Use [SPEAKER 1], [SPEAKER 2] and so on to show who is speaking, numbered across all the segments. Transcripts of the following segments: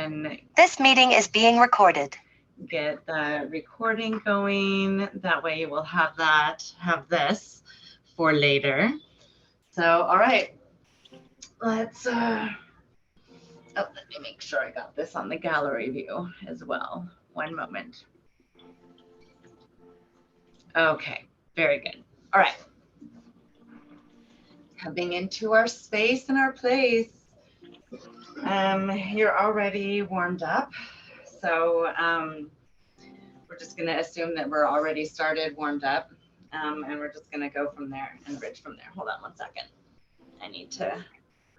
[SPEAKER 1] can...
[SPEAKER 2] This meeting is being recorded.
[SPEAKER 1] Get the recording going. That way you will have this for later. So, all right. Let's, let me make sure I got this on the gallery view as well. One moment. Okay, very good. All right. Coming into our space and our place. You're already warmed up. So we're just going to assume that we're already started, warmed up, and we're just going to go from there and bridge from there. Hold on one second. I need to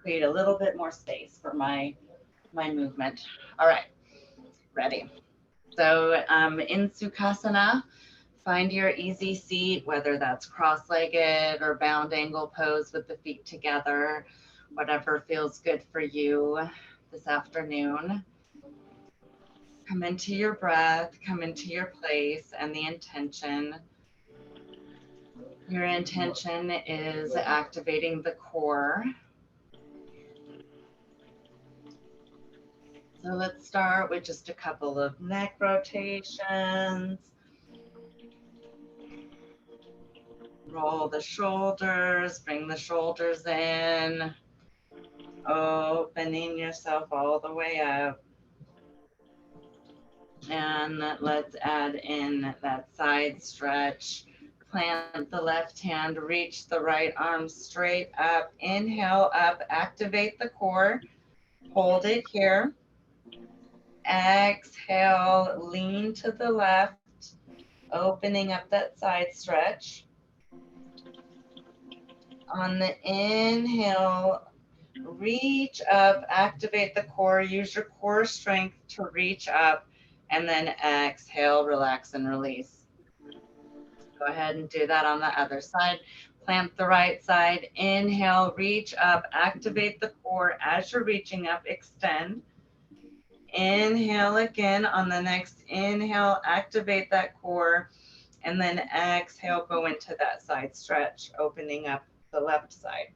[SPEAKER 1] create a little bit more space for my movement. All right, ready. So in Sukhasana, find your easy seat, whether that's cross-legged or bound angle pose with the feet together, whatever feels good for you this afternoon. Come into your breath, come into your place and the intention. Your intention is activating the core. So let's start with just a couple of neck rotations. Roll the shoulders, bring the shoulders in, opening yourself all the way up. And let's add in that side stretch. Plant the left hand, reach the right arm straight up. Inhale up, activate the core. Hold it here. Exhale, lean to the left, opening up that side stretch. On the inhale, reach up, activate the core, use your core strength to reach up, and then exhale, relax and release. Go ahead and do that on the other side. Plant the right side, inhale, reach up, activate the core. As you're reaching up, extend. Inhale again. On the next inhale, activate that core, and then exhale, go into that side stretch, opening up the left side.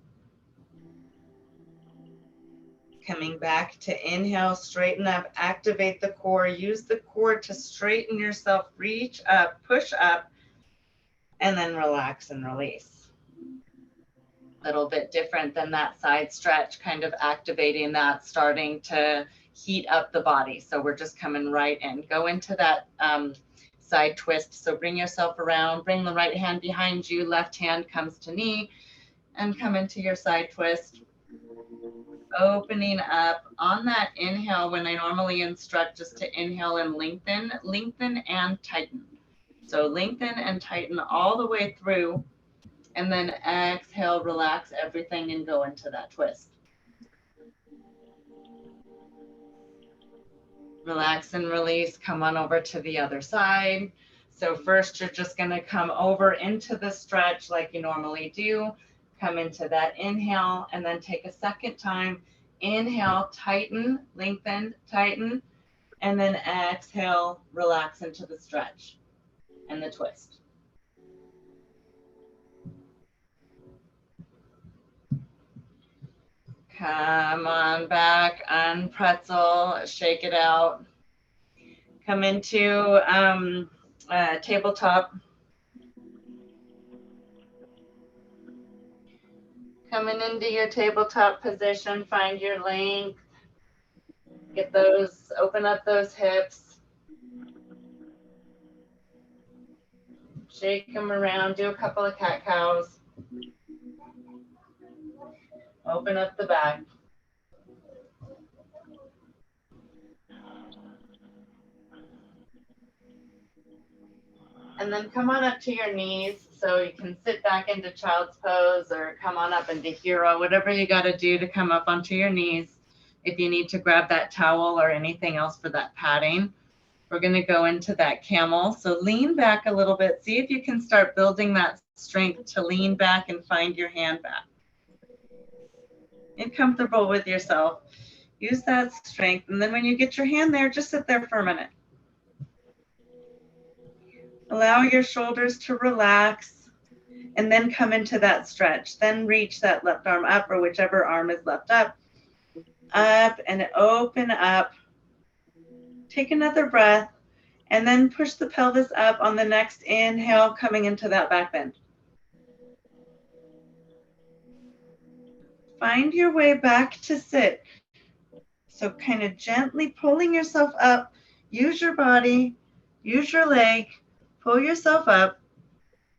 [SPEAKER 1] Coming back to inhale, straighten up, activate the core, use the core to straighten yourself, reach up, push up, and then relax and release. A little bit different than that side stretch, kind of activating that, starting to heat up the body. So we're just coming right in. Go into that side twist. So bring yourself around, bring the right hand behind you, left hand comes to knee, and come into your side twist. Opening up on that inhale, when I normally instruct just to inhale and lengthen and tighten. So lengthen and tighten all the way through, and then exhale, relax everything and go into that twist. Relax and release, come on over to the other side. So first you're just gonna come over into the stretch like you normally do. Come into that inhale and then take a second time. Inhale, tighten, lengthen, tighten, and then exhale, relax into the stretch and the twist. Come on back, unpretzel, shake it out. Come into tabletop. Coming into your tabletop position, find your length. Get those, open up those hips. Shake them around, do a couple of cat-cows. Open up the back. And then come on up to your knees. So you can sit back into child's pose or come on up into hero, whatever you got to do to come up onto your knees. If you need to grab that towel or anything else for that padding, we're going to go into that camel. So lean back a little bit. See if you can start building that strength to lean back and find your hand back. Get comfortable with yourself. Use that strength. And then when you get your hand there, just sit there for a minute. Allow your shoulders to relax and then come into that stretch. Then reach that left arm up or whichever arm is left up and open up Take another breath, and then push the pelvis up on the next inhale, coming into that back bend. Find your way back to sit. So kind of gently pulling yourself up. Use your body, use your leg, pull yourself up,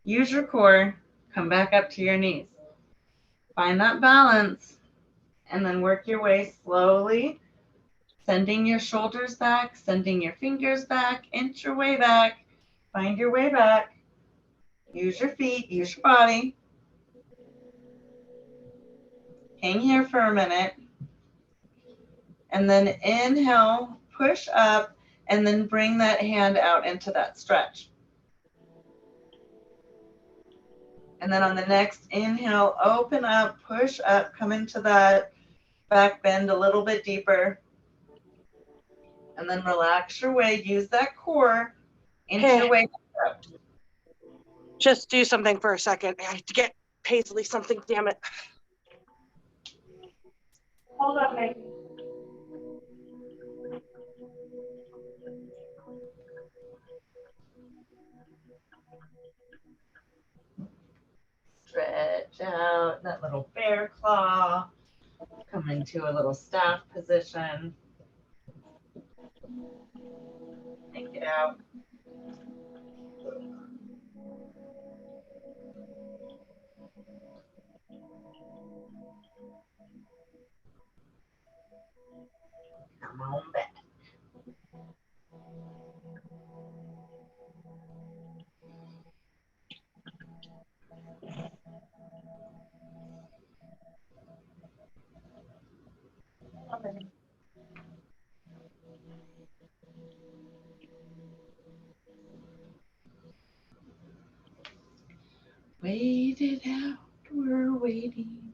[SPEAKER 1] use your core, come back up to your knees. Find that balance, and then work your way slowly, sending your shoulders back, sending your fingers back, inch your way back, find your way back. Use your feet, use your body. Hang here for a minute. And then inhale, push up, and then bring that hand out into that stretch. And then on the next inhale, open up, push up, come into that back bend a little bit deeper. And then relax your way, use that core, inch your way up.
[SPEAKER 3] Just do something for a second. I have to get Paisley something, damn it. Hold on, Meg.
[SPEAKER 1] Stretch out that little bear claw. Come into a little staff position. Take it out. Come on back. Wait it out, we're waiting.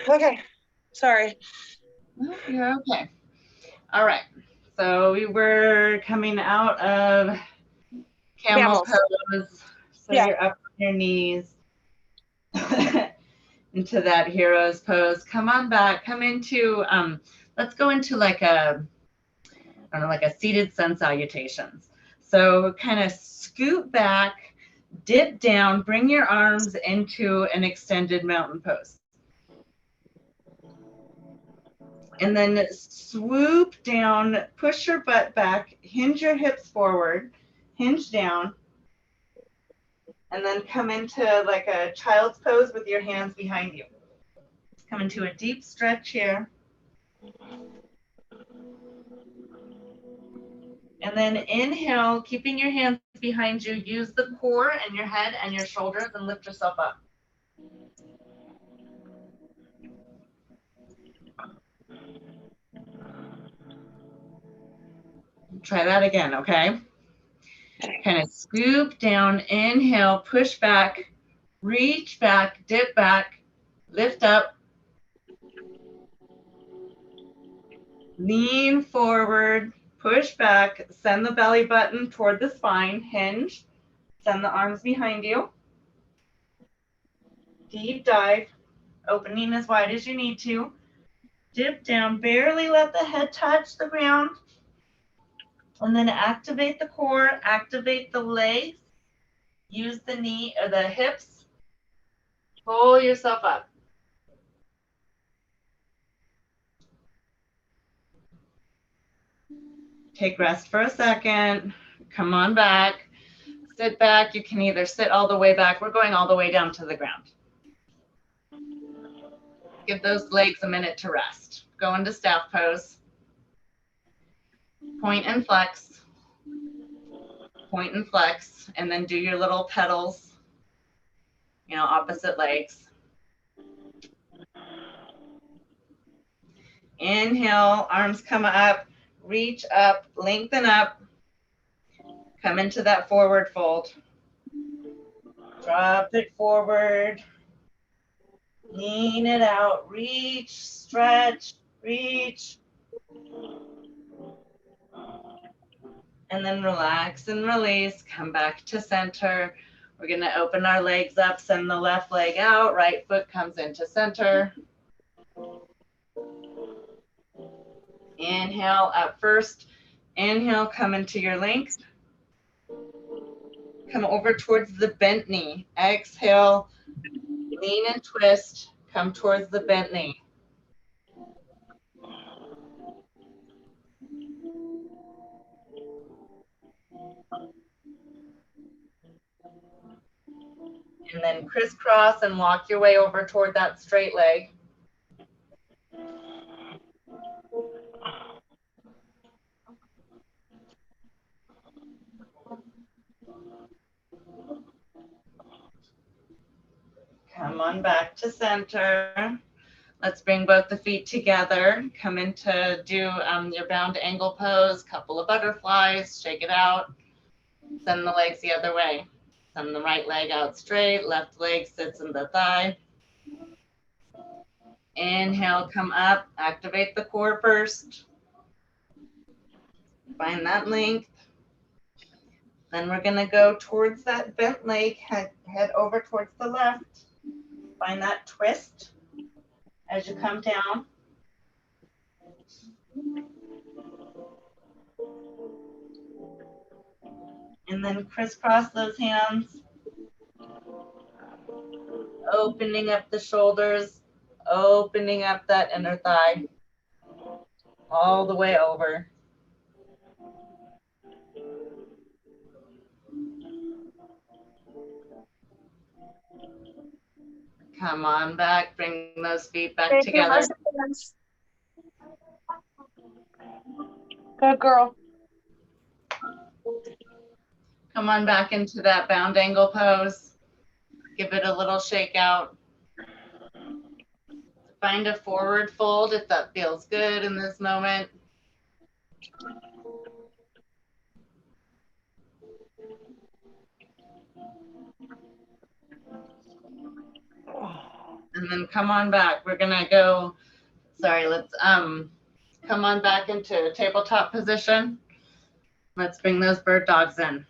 [SPEAKER 3] Okay, sorry.
[SPEAKER 1] No, you're okay. All right. So we were coming out of camel pose. So
[SPEAKER 3] Yeah.
[SPEAKER 1] you're up on your knees into that hero's pose. Come on back. Come into, let's go into like a, I don't know, like a seated sun salutations. So kind of scoot back, dip down, bring your arms into an extended mountain pose. And then swoop down, push your butt back, hinge your hips forward, hinge down, and then come into like a child's pose with your hands behind you. Come into a deep stretch here. And then inhale, keeping your hands behind you, use the core and your head and your shoulders and lift yourself up. Try that again, okay? Kind of scoop down, inhale, push back, reach back, dip back, lift up, lean forward, push back, send the belly button toward the spine, hinge, send the arms behind you. Deep dive, opening as wide as you need to. Dip down, barely let the head touch the ground. And then activate the core, activate the legs, use the knee or the hips, pull yourself up. Take rest for a second, come on back, sit back. You can either sit all the way back, we're going all the way down to the ground. Give those legs a minute to rest. Go into staff pose. Point and flex, and then do your little pedals, you know, opposite legs. Inhale, arms come up, reach up, lengthen up, come into that forward fold. Drop it forward, lean it out, reach, stretch, reach. And then relax and release, come back to center. We're going to open our legs up, send the left leg out, right foot comes into center. Inhale up first. Inhale, come into your length. Come over towards the bent knee. Exhale, lean and twist. Come towards the bent knee. And then crisscross and walk your way over toward that straight leg. Come on back to center. Let's bring both the feet together. Come into do your bound angle pose, couple of butterflies, shake it out. Send the legs the other way. Send the right leg out straight, left leg sits in the thigh. Inhale, come up, activate the core first. Find that length. Then we're gonna go towards that bent leg, head over towards the left. Find that twist as you come down. And then crisscross those hands. Opening up the shoulders, opening up that inner thigh, all the way over. Come on back, bring those feet back together.
[SPEAKER 3] Good girl.
[SPEAKER 1] Come on back into that bound angle pose. Give it a little shake out. Find a forward fold if that feels good in this moment. And then come on back. We're gonna go, let's come on back into tabletop position. Let's bring those bird dogs in.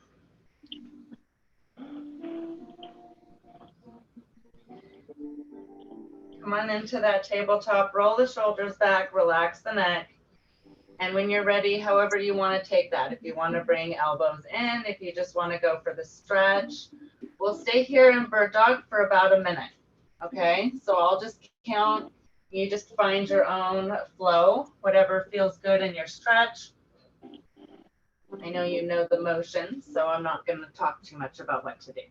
[SPEAKER 1] Come on into that tabletop, roll the shoulders back, relax the neck. And when you're ready, however you want to take that, if you want to bring elbows in, if you just want to go for the stretch, we'll stay here in bird dog for about a minute. Okay, so I'll just count. You just find your own flow, whatever feels good in your stretch. I know you know the motions, so I'm not going to talk too much about what to do.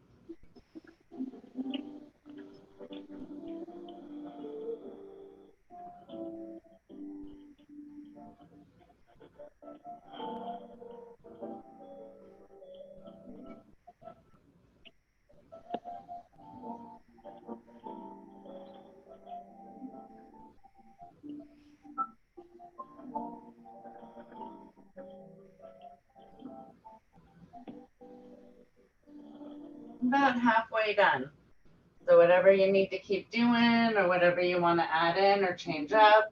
[SPEAKER 1] About halfway done. So whatever you need to keep doing or whatever you want to add in or change up.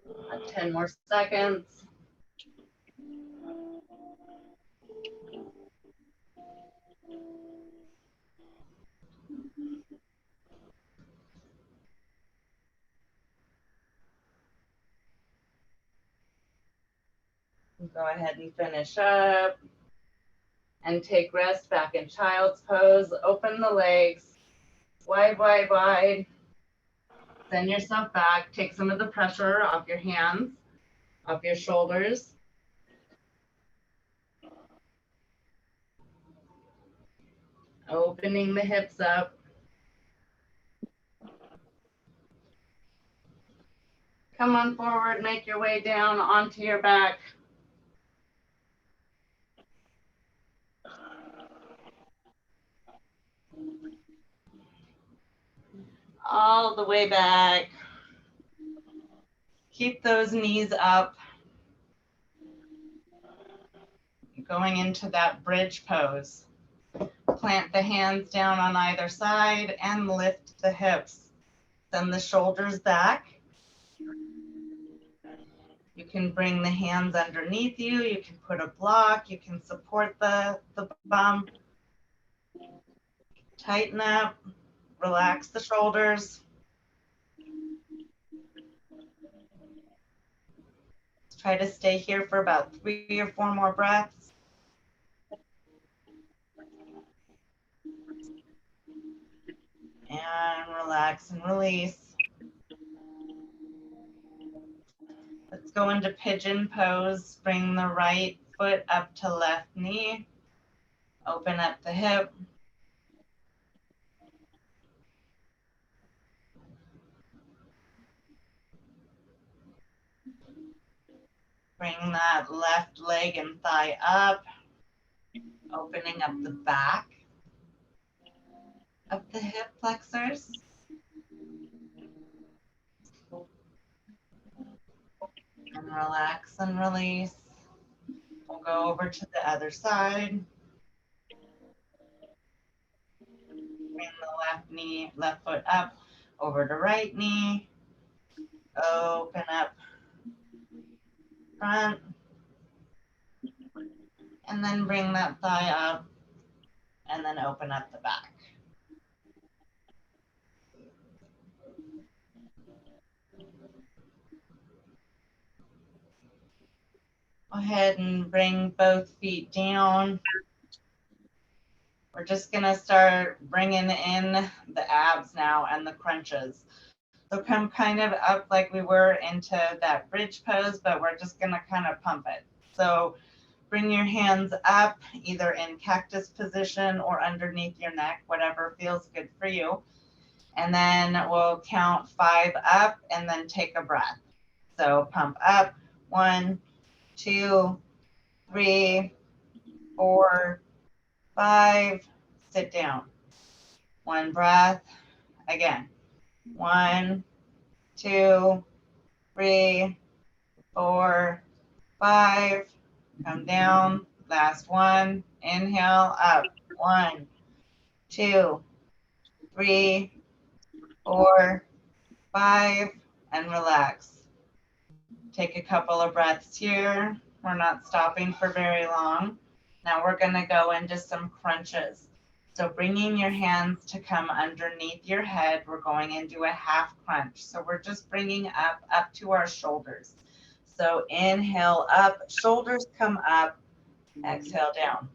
[SPEAKER 1] About 10 more seconds. Go ahead and finish up and take rest back in child's pose. Open the legs, wide, wide, wide. Send yourself back. Take some of the pressure off your hands, off your shoulders. Opening the hips up. Come on forward, make your way down onto your back. All the way back. Keep those knees up. Going into that bridge pose. plant the hands down on either side and lift the hips. Send the shoulders back. You can bring the hands underneath you. You can put a block. You can support the bum. Tighten up. Relax the shoulders. Try to stay here for about 3 or 4 more breaths. And relax and release. Let's go into pigeon pose. Bring the right foot up to left knee. Open up the hip. Bring that left leg and thigh up. Opening up the back of the hip flexors. And relax and release. We'll go over to the other side. Bring the left foot up over to right knee. Open up front. And then bring that thigh up and then open up the back. Go ahead and bring both feet down. We're just gonna start bringing in the abs now and the crunches. So come kind of up like we were into that bridge pose, but we're just gonna kind of pump it. So bring your hands up, either in cactus position or underneath your neck, whatever feels good for you. And then we'll count 5 up and then take a breath. So pump up, 1, 2, 3, 4, 5, sit down. 1 breath, again. 1, 2, 3, 4, 5, come down. Last one, inhale, up. 1, 2, 3, 4, 5, and relax. Take a couple of breaths here. We're not stopping for very long. Now we're gonna go into some crunches. So bringing your hands to come underneath your head, we're going into a half crunch. So we're just bringing up to our shoulders. So inhale up, shoulders come up, exhale down.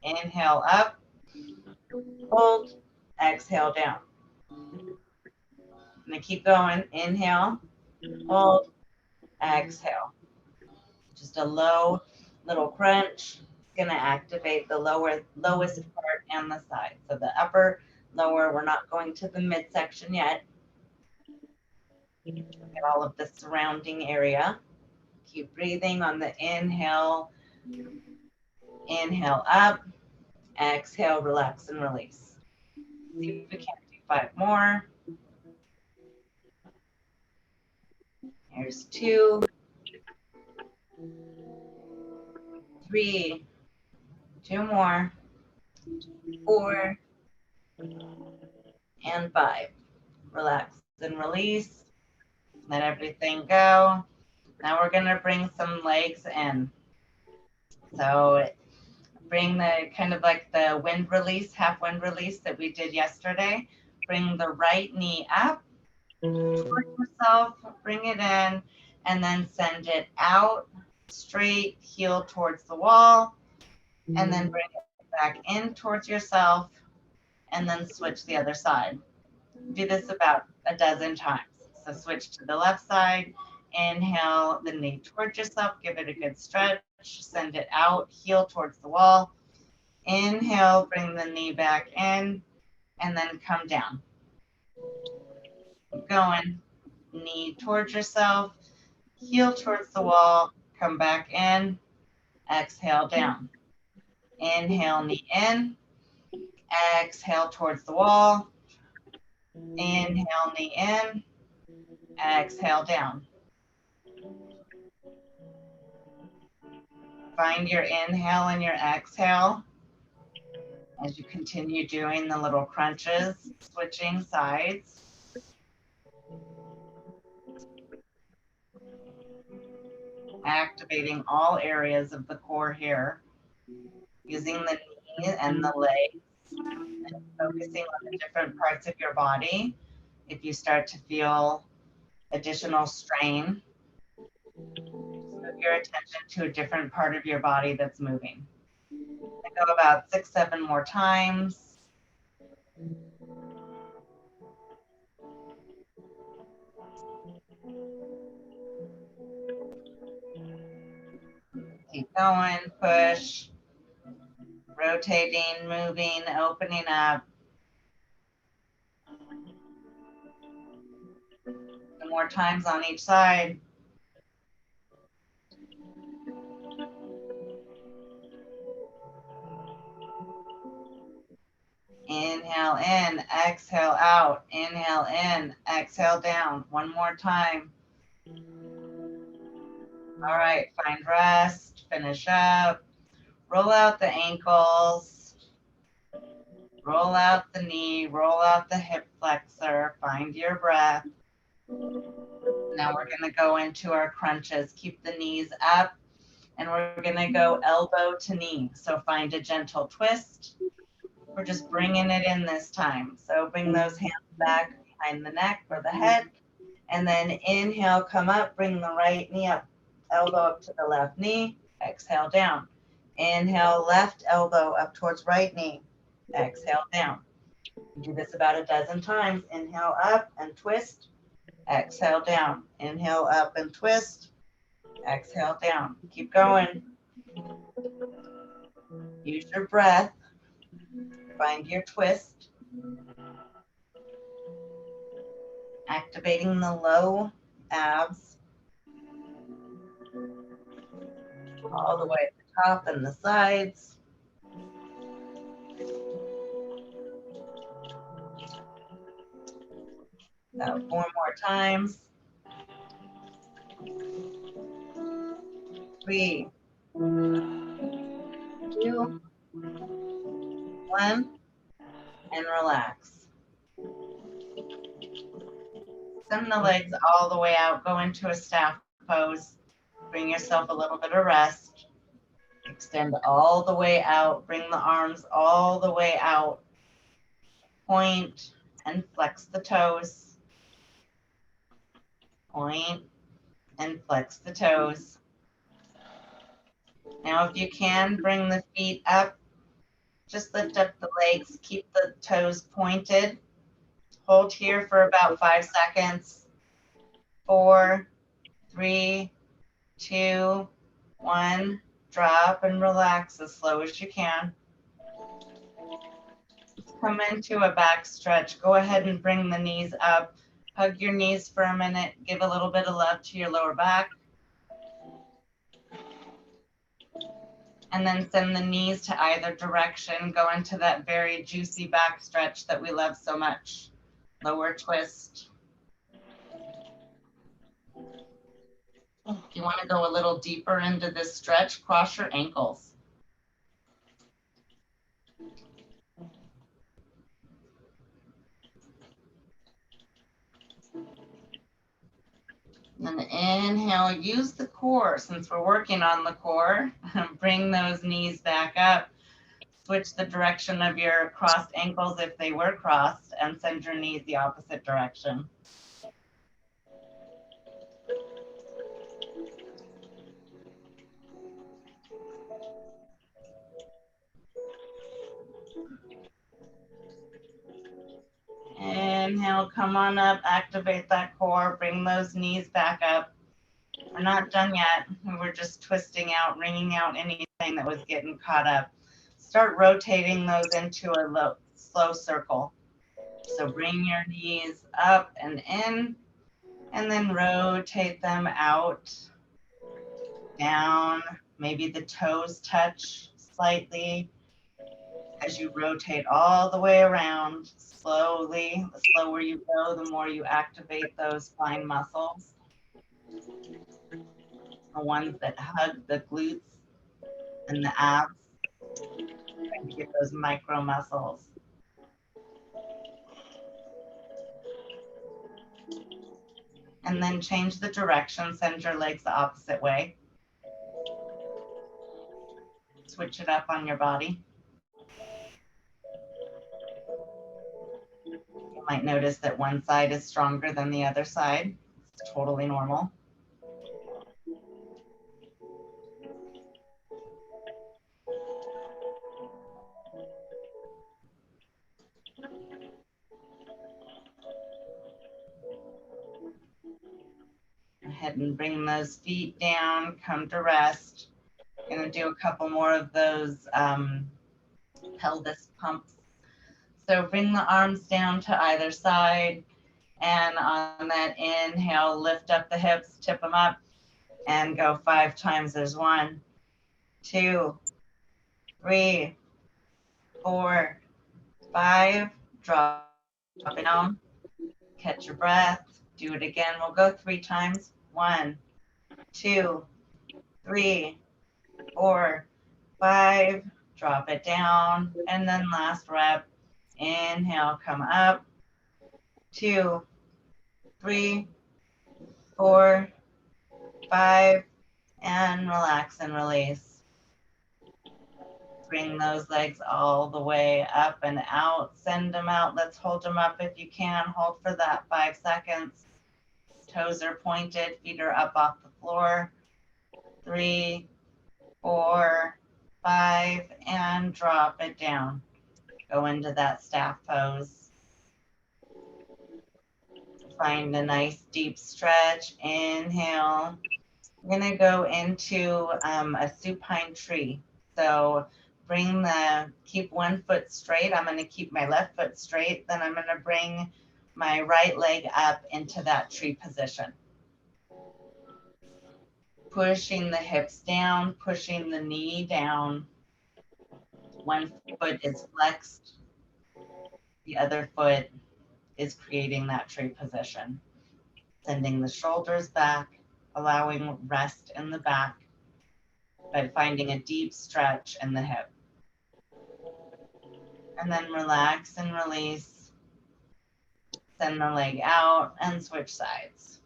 [SPEAKER 1] Inhale up, hold, exhale down. I'm gonna keep going. Inhale, hold, exhale. Just a low little crunch. It's gonna activate the lowest part and the side. So the upper, lower, we're not going to the midsection yet. Get all of the surrounding area. Keep breathing on the inhale. Inhale up, exhale, relax and release. See if we can do 5 more. Here's 2, 3, 2 more, 4, and 5. Relax and release. Let everything go. Now we're gonna bring some legs in. So bring the kind of like the wind release, half wind release that we did yesterday. Bring the right knee up toward yourself, bring it in, and then send it out straight, heel towards the wall, and then bring it back in towards yourself, and then switch the other side. Do this about a dozen times. So switch to the left side, inhale the knee towards yourself, give it a good stretch, send it out, heel towards the wall. Inhale, bring the knee back in, and then come down. Keep going, knee towards yourself, heel towards the wall, come back in, exhale down. Inhale, knee in, exhale towards the wall, inhale, knee in, exhale down. Find your inhale and your exhale. As you continue doing the little crunches, switching sides. Activating all areas of the core here, using the knee and the legs, and focusing on the different parts of your body. If you start to feel additional strain, move your attention to a different part of your body that's moving. I go about 6, 7 more times. Keep going, push, rotating, moving, opening up. 2 more times on each side. Inhale in, exhale out. Inhale in, exhale down. 1 more time. All right, find rest, finish up. Roll out the ankles. Roll out the knee, roll out the hip flexor. Find your breath. Now we're going to go into our crunches. Keep the knees up, and we're going to go elbow to knee. So find a gentle twist. We're just bringing it in this time. So bring those hands back behind the neck or the head, and then inhale, come up, bring the right knee up, elbow up to the left knee, exhale down. Inhale, left elbow up towards right knee, exhale down. Do this about a dozen times. Inhale up and twist, exhale down. Inhale up and twist, exhale down. Keep going. Use your breath. Find your twist. Activating the low abs all the way at the top and the sides. About 4 more times. 3, 2, 1, and relax. Send the legs all the way out. Go into a staff pose. Bring yourself a little bit of rest. Extend all the way out. Bring the arms all the way out. Point and flex the toes. Point and flex the toes. Now, if you can, bring the feet up. Just lift up the legs. Keep the toes pointed. Hold here for about 5 seconds. 4, 3, 2, 1. Drop and relax as slow as you can. Come into a back stretch. Go ahead and bring the knees up. Hug your knees for a minute. Give a little bit of love to your lower back. And then send the knees to either direction. Go into that very juicy back stretch that we love so much. Lower twist. If you want to go a little deeper into this stretch, cross your ankles. And inhale, use the core. Since we're working on the core, bring those knees back up. Switch the direction of your crossed ankles if they were crossed, and send your knees the opposite direction. Inhale, come on up, activate that core, bring those knees back up. We're not done yet. We were just twisting out, wringing out anything that was getting caught up. Start rotating those into a slow circle. So bring your knees up and in, and then rotate them out, down. Maybe the toes touch slightly. As you rotate all the way around, slowly, the slower you go, the more you activate those spine muscles. The ones that hug the glutes and the abs. Bring Get those micro muscles. And then change the direction, send your legs the opposite way. Switch it up on your body. You might notice that one side is stronger than the other side. It's totally normal. Go ahead and bring those feet down, come to rest. Gonna do a couple more of those pelvis pumps. So bring the arms down to either side, and on that inhale, lift up the hips, tip them up, and go 5 times. There's 1, 2, 3, 4, 5. Drop it down, catch your breath, do it again. We'll go 3 times. 1, 2, 3, 4, 5. Drop it down, and then last rep. Inhale, come up. 2, 3, 4, 5, and relax and release. Bring those legs all the way up and out. Send them out. Let's hold them up if you can. Hold for that 5 seconds. Toes are pointed, feet are up off the floor. 3, 4, 5, and drop it down. Go into that staff pose. Find a nice deep stretch. Inhale. I'm gonna go into a supine tree. So keep one foot straight. I'm gonna keep my left foot straight. Then I'm gonna bring my right leg up into that tree position. Pushing the hips down, pushing the knee down. One foot is flexed. The other foot is creating that tree position. Sending the shoulders back, allowing rest in the back, but finding a deep stretch in the hip. And then relax and release. Send the leg out and switch sides.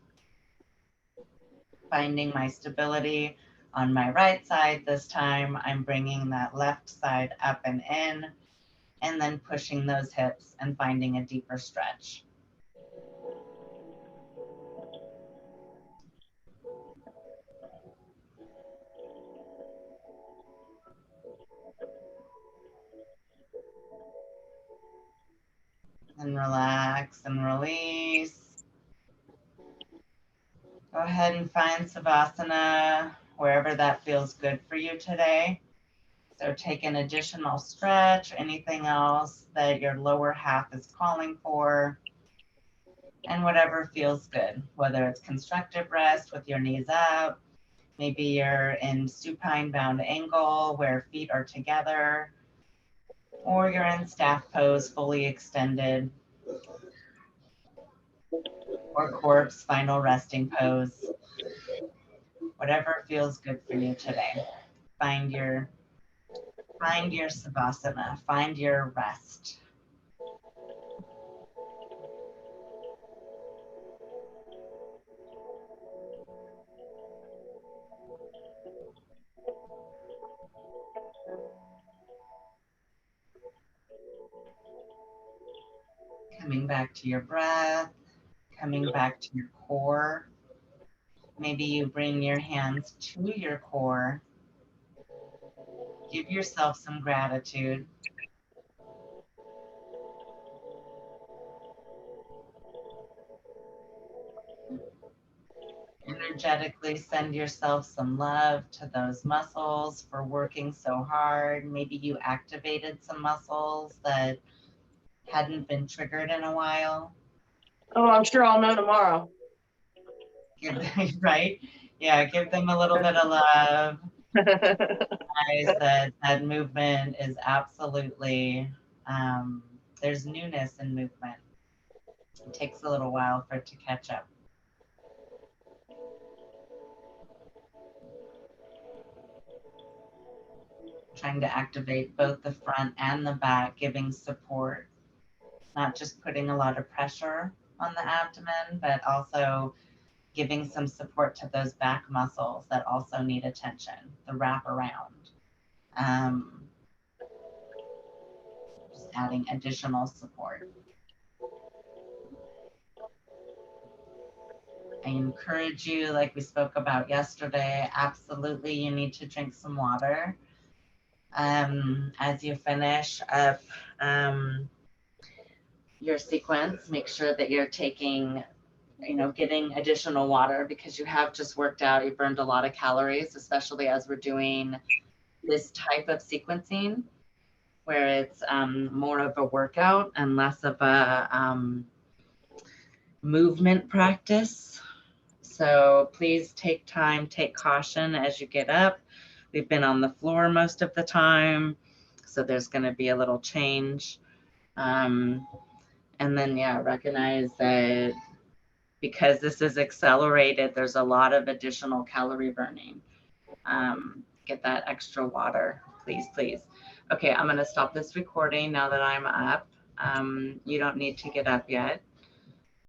[SPEAKER 1] Finding my stability on my right side this time. I'm bringing that left side up and in, and then pushing those hips and finding a deeper stretch. And relax and release. Go ahead and find Savasana wherever that feels good for you today. So take an additional stretch, anything else that your lower half is calling for, and whatever feels good, whether it's constructive rest with your knees up, maybe you're in supine bound angle where feet are together, or you're in staff pose, fully extended, or corpse final resting pose. Whatever feels good for you today. Find your Savasana, find your rest. Coming back to your breath, coming back to your core. Maybe you bring your hands to your core. Give yourself some gratitude. Energetically send yourself some love to those muscles for working so hard. Maybe you activated some muscles that hadn't been triggered in a while.
[SPEAKER 3] Oh, I'm sure I'll know tomorrow.
[SPEAKER 1] Right? Yeah, give them a little bit of love. Guys, that movement is absolutely, there's newness in movement. It takes a little while for it to catch up. trying to activate both the front and the back, giving support, not just putting a lot of pressure on the abdomen, but also giving some support to those back muscles that also need attention, the wrap around. Just adding additional support. I encourage you, like we spoke about yesterday, absolutely you need to drink some water. As you finish up your sequence, make sure that you're taking, getting additional water, because you have just worked out, you burned a lot of calories, especially as we're doing this type of sequencing where it's more of a workout and less of a movement practice. So please take time, take caution as you get up. We've been on the floor most of the time, so there's going to be a little change. And then, recognize that because this is accelerated, there's a lot of additional calorie burning. Get that extra water, please, please. Okay, I'm going to stop this recording now that I'm up. You don't need to get up yet.